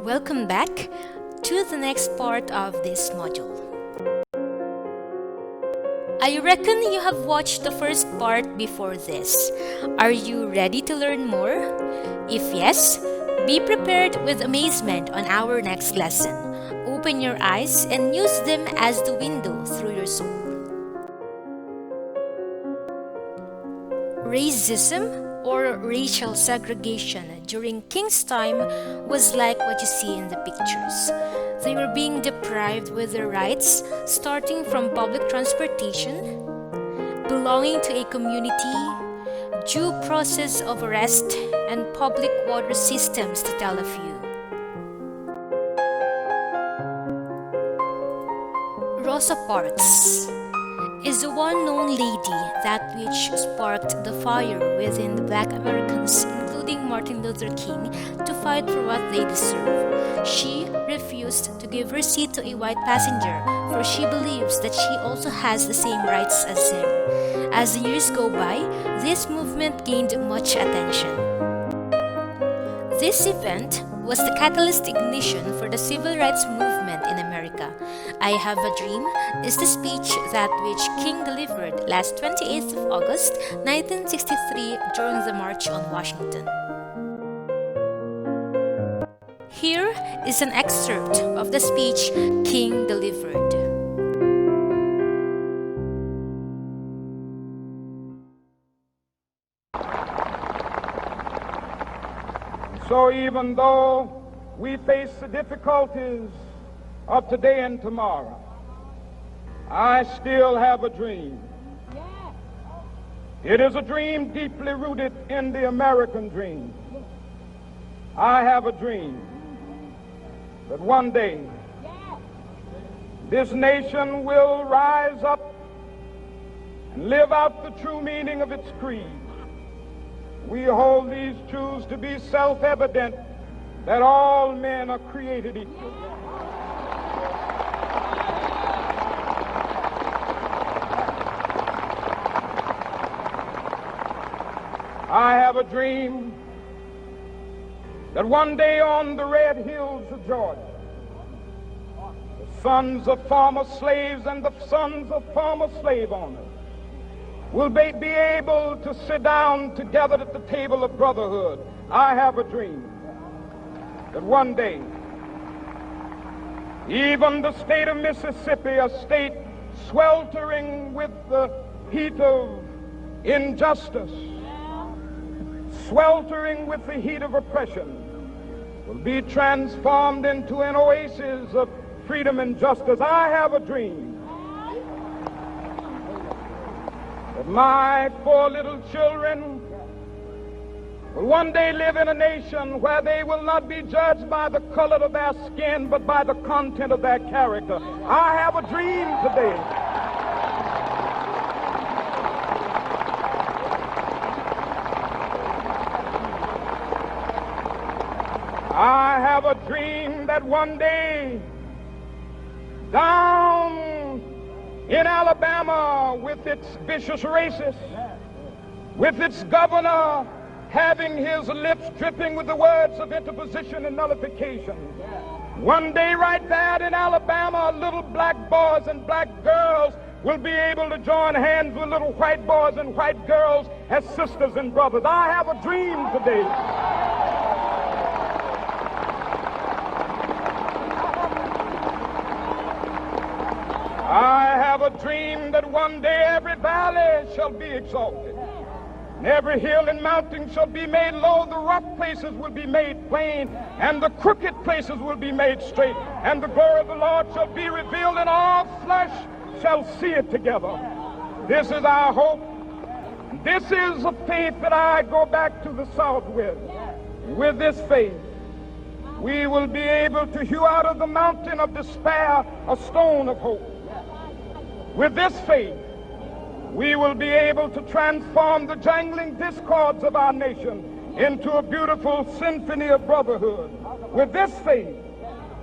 Welcome back to the next part of this module. I reckon you have watched the first part before this. Are you ready to learn more? If yes, be prepared with amazement on our next lesson. Open your eyes and use them as the window through your soul. Racism or racial segregation during King's time was like what you see in the pictures. They were being deprived with their rights, starting from public transportation, belonging to a community, due process of arrest, and public water systems, to tell a few. Rosa Parks is the one known lady that which sparked the fire within the Black Americans, including Martin Luther King, to fight for what they deserve. She refused to give her seat to a white passenger, for she believes that she also has the same rights as him. As the years go by, this movement gained much attention. This event was the catalyst ignition for the civil rights movement in America. I Have a Dream is the speech that which King delivered last 28th of August, 1963 during the March on Washington. Here is an excerpt of the speech King delivered. So even though we face the difficulties of today and tomorrow, I still have a dream. It is a dream deeply rooted in the American dream. I have a dream that one day this nation will rise up and live out the true meaning of its creed. We hold these truths to be self-evident, that all men are created equal. I have a dream that one day on the red hills of Georgia, the sons of former slaves and the sons of former slave owners will be able to sit down together at the table of brotherhood. I have a dream that one day, even the state of Mississippi, a state sweltering with the heat of injustice, sweltering with the heat of oppression, will be transformed into an oasis of freedom and justice. I have a dream that my 4 little children will one day live in a nation where they will not be judged by the color of their skin, but by the content of their character. I have a dream today. I have a dream that one day down in Alabama, with its vicious racists, with its governor having his lips dripping with the words of interposition and nullification, one day right there in Alabama, little black boys and black girls will be able to join hands with little white boys and white girls as sisters and brothers. I have a dream today. I have a dream that one day every valley shall be exalted, and every hill and mountain shall be made low, the rough places will be made plain, and the crooked places will be made straight, and the glory of the Lord shall be revealed, and all flesh shall see it together. This is our hope. This is a faith that I go back to the South with. With this faith, we will be able to hew out of the mountain of despair a stone of hope. With this faith, we will be able to transform the jangling discords of our nation into a beautiful symphony of brotherhood. With this faith,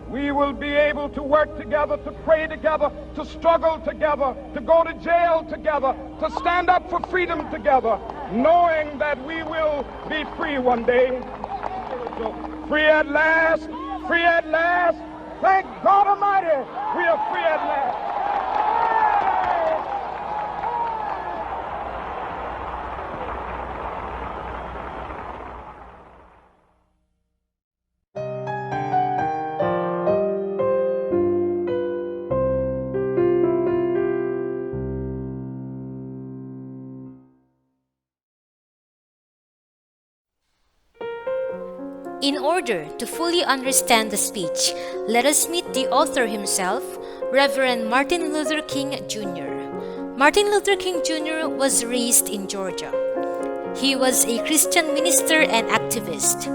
we will be able to work together, to pray together, to struggle together, to go to jail together, to stand up for freedom together, knowing that we will be free one day. Free at last, free at last. Thank God Almighty, we are free at last. In order to fully understand the speech, let us meet the author himself, Reverend Martin Luther King Jr. Martin Luther King Jr. was raised in Georgia. He was a Christian minister and activist.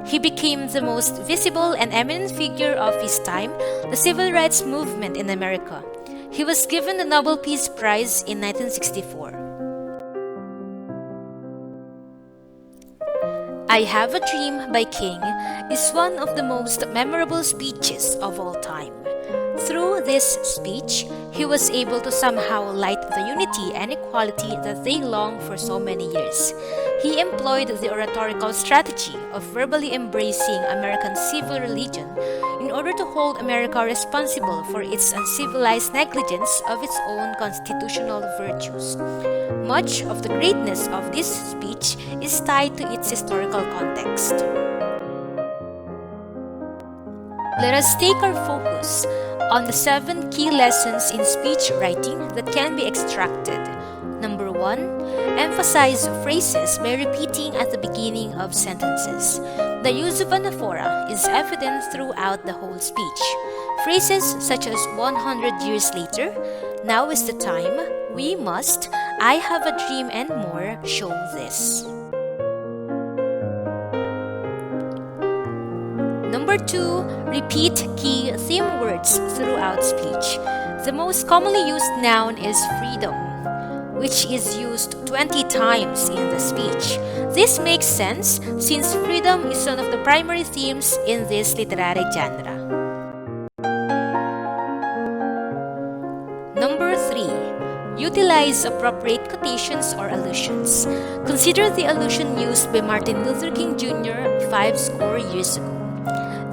He became the most visible and eminent figure of his time, the civil rights movement in America. He was given the Nobel Peace Prize in 1964. I Have a Dream by King is one of the most memorable speeches of all time. Through this speech, he was able to somehow light the unity and equality that they longed for so many years. He employed the oratorical strategy of verbally embracing American civil religion in order to hold America responsible for its uncivilized negligence of its own constitutional virtues. Much of the greatness of this speech is tied to its historical context. Let us take our focus on the 7 key lessons in speech writing that can be extracted. Number 1, emphasize phrases by repeating at the beginning of sentences. The use of anaphora is evident throughout the whole speech. Phrases such as 100 years later, now is the time, we must, I have a dream, and more show this. Number 2, repeat key theme words throughout speech. The most commonly used noun is freedom, which is used 20 times in the speech. This makes sense since freedom is one of the primary themes in this literary genre. Number 3, utilize appropriate quotations or allusions. Consider the allusion used by Martin Luther King Jr. 50 years ago.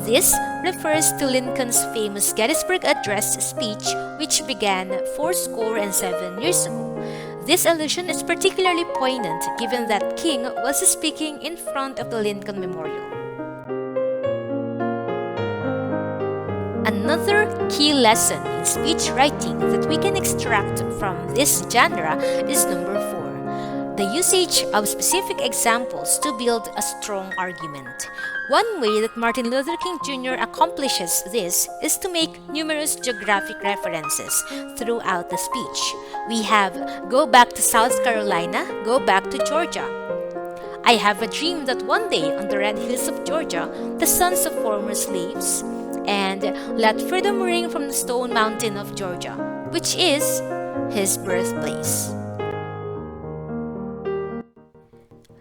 This refers to Lincoln's famous Gettysburg Address speech, which began 47 years ago. This allusion is particularly poignant given that King was speaking in front of the Lincoln Memorial. Another key lesson in speech writing that we can extract from this genre is number 4, the usage of specific examples to build a strong argument. One way that Martin Luther King Jr. accomplishes this is to make numerous geographic references throughout the speech. We have go back to South Carolina, go back to Georgia. I have a dream that one day on the red hills of Georgia, the sons of former slaves, and let freedom ring from the Stone Mountain of Georgia, which is his birthplace.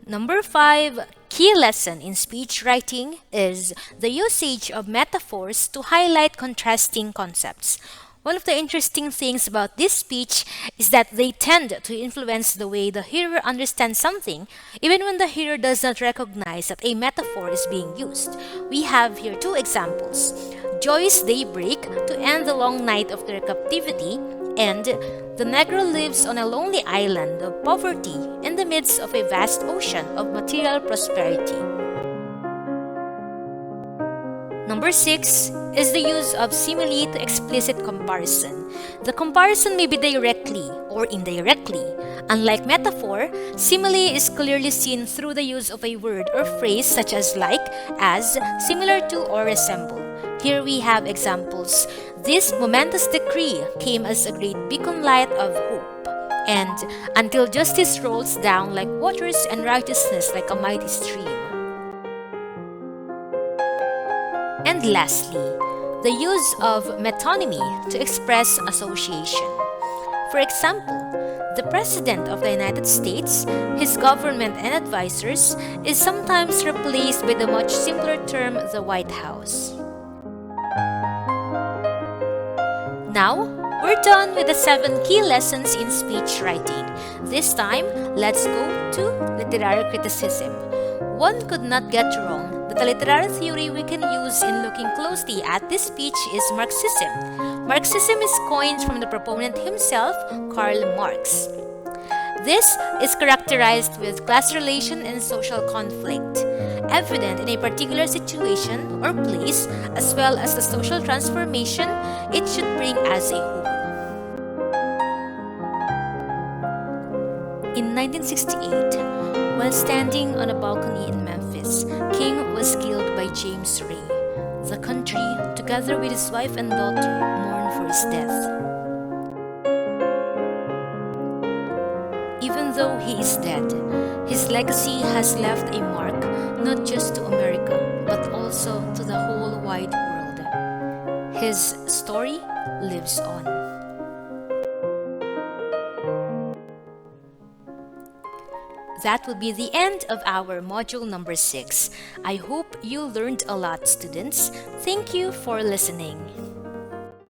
Number 5, key lesson in speech writing is the usage of metaphors to highlight contrasting concepts. One of the interesting things about this speech is that they tend to influence the way the hearer understands something, even when the hearer does not recognize that a metaphor is being used. We have here 2 examples: joy's daybreak to end the long night of their captivity, and the Negro lives on a lonely island of poverty in the midst of a vast ocean of material prosperity. Number 6 is the use of simile to explicit comparison. The comparison may be directly or indirectly. Unlike metaphor, simile is clearly seen through the use of a word or phrase such as like, as, similar to, or resemble. Here we have examples. This momentous decree came as a great beacon light of hope, and until justice rolls down like waters and righteousness like a mighty stream. And lastly, the use of metonymy to express association. For example, the President of the United States, his government and advisors, is sometimes replaced by the much simpler term the White House. Now, we're done with the 7 key lessons in speech writing. This time, let's go to literary criticism. One could not get wrong The literary theory we can use in looking closely at this speech is Marxism. Marxism is coined from the proponent himself, Karl Marx. This is characterized with class relation and social conflict, evident in a particular situation or place, as well as the social transformation it should bring as a whole. In 1968, while standing on a balcony in Memphis, King was killed by James Ray. The country, together with his wife and daughter, mourned for his death. Even though he is dead, his legacy has left a mark not just to America, but also to the whole wide world. His story lives on. That will be the end of our module number 6. I hope you learned a lot, students. Thank you for listening.